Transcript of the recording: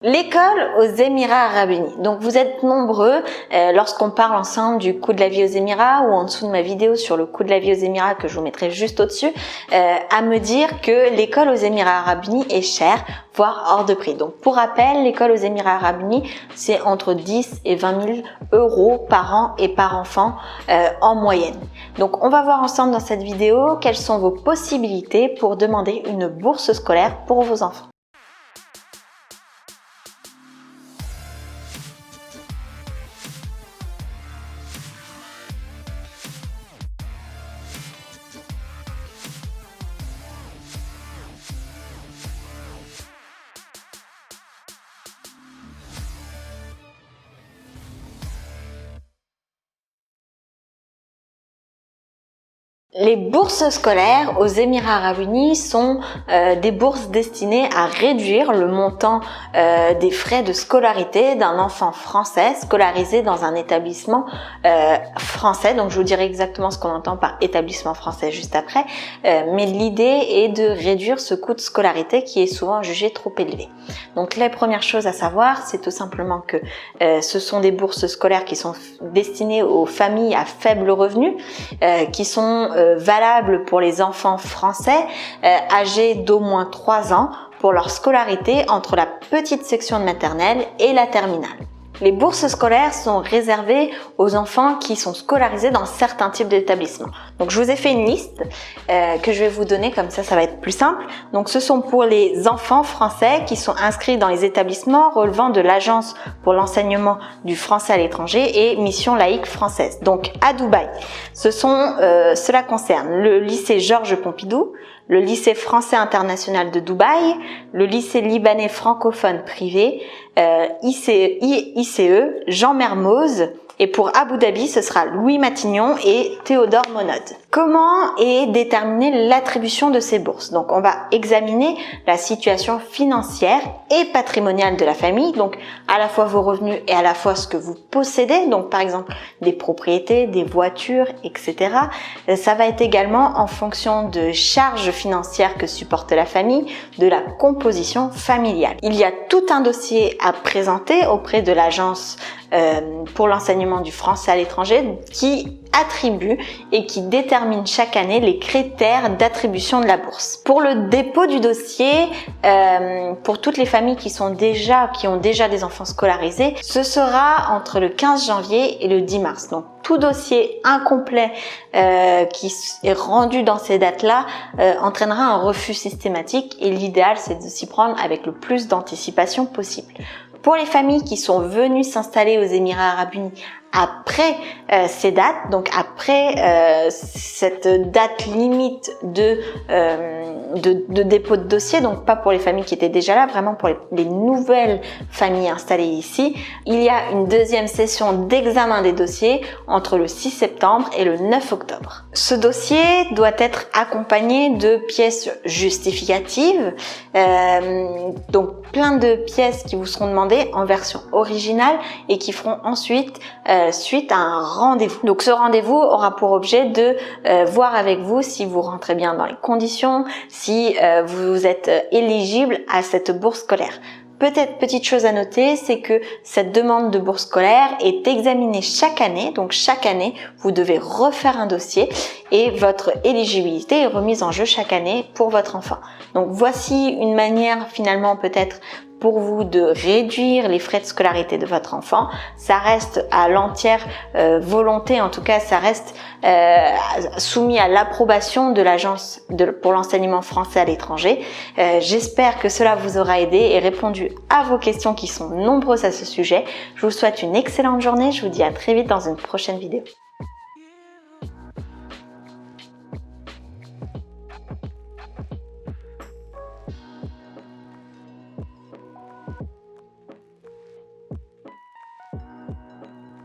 L'école aux Émirats Arabes Unis. Donc vous êtes nombreux lorsqu'on parle ensemble du coût de la vie aux Émirats ou en dessous de ma vidéo sur le coût de la vie aux Émirats que je vous mettrai juste au-dessus, à me dire que l'école aux Émirats Arabes Unis est chère, voire hors de prix. Donc pour rappel, l'école aux Émirats Arabes Unis, c'est entre 10 et 20 000 euros par an et par enfant en moyenne. Donc on va voir ensemble dans cette vidéo quelles sont vos possibilités pour demander une bourse scolaire pour vos enfants. Les bourses scolaires aux Émirats Arabes Unis sont des bourses destinées à réduire le montant des frais de scolarité d'un enfant français scolarisé dans un établissement français. Donc je vous dirai exactement ce qu'on entend par établissement français juste après. Mais l'idée est de réduire ce coût de scolarité qui est souvent jugé trop élevé. Donc les premières choses à savoir, c'est tout simplement que ce sont des bourses scolaires qui sont destinées aux familles à faible revenu, qui sont valable pour les enfants français âgés d'au moins 3 ans pour leur scolarité entre la petite section de maternelle et la terminale. Les bourses scolaires sont réservées aux enfants qui sont scolarisés dans certains types d'établissements. Donc je vous ai fait une liste que je vais vous donner, comme ça va être plus simple. Donc ce sont pour les enfants français qui sont inscrits dans les établissements relevant de l'Agence pour l'enseignement du français à l'étranger et Mission laïque française. Donc à Dubaï, cela concerne le lycée Georges Pompidou, le lycée français international de Dubaï, le lycée libanais francophone privé, ICE, Jean Mermoz, et pour Abu Dhabi, ce sera Louis Matignon et Théodore Monod. Comment est déterminée l'attribution de ces bourses? Donc on va examiner la situation financière et patrimoniale de la famille, donc à la fois vos revenus et à la fois ce que vous possédez, donc par exemple des propriétés, des voitures, etc. Ça va être également en fonction de charges financières que supporte la famille, de la composition familiale. Il y a tout un dossier à présenter auprès de l'agence pour l'enseignement du français à l'étranger qui attribue et qui détermine chaque année les critères d'attribution de la bourse. Pour le dépôt du dossier, pour toutes les familles qui ont déjà des enfants scolarisés, ce sera entre le 15 janvier et le 10 mars. Donc tout dossier incomplet qui est rendu dans ces dates-là entraînera un refus systématique et l'idéal c'est de s'y prendre avec le plus d'anticipation possible. Pour les familles qui sont venues s'installer aux Émirats Arabes Unis après ces dates, donc après cette date limite de dépôt de dossier, donc pas pour les familles qui étaient déjà là, vraiment pour les nouvelles familles installées ici, il y a une deuxième session d'examen des dossiers entre le 6 septembre et le 9 octobre. Ce dossier doit être accompagné de pièces justificatives, donc plein de pièces qui vous seront demandées en version originale et qui feront ensuite suite à un rendez-vous. Donc ce rendez-vous aura pour objet de voir avec vous si vous rentrez bien dans les conditions, si vous êtes éligible à cette bourse scolaire. Peut-être petite chose à noter, c'est que cette demande de bourse scolaire est examinée chaque année. Donc chaque année, vous devez refaire un dossier et votre éligibilité est remise en jeu chaque année pour votre enfant. Donc voici une manière finalement peut-être pour vous de réduire les frais de scolarité de votre enfant. Ça reste à l'entière volonté, en tout cas ça reste soumis à l'approbation de l'Agence pour l'enseignement français à l'étranger. J'espère que cela vous aura aidé et répondu à vos questions qui sont nombreuses à ce sujet. Je vous souhaite une excellente journée, je vous dis à très vite dans une prochaine vidéo.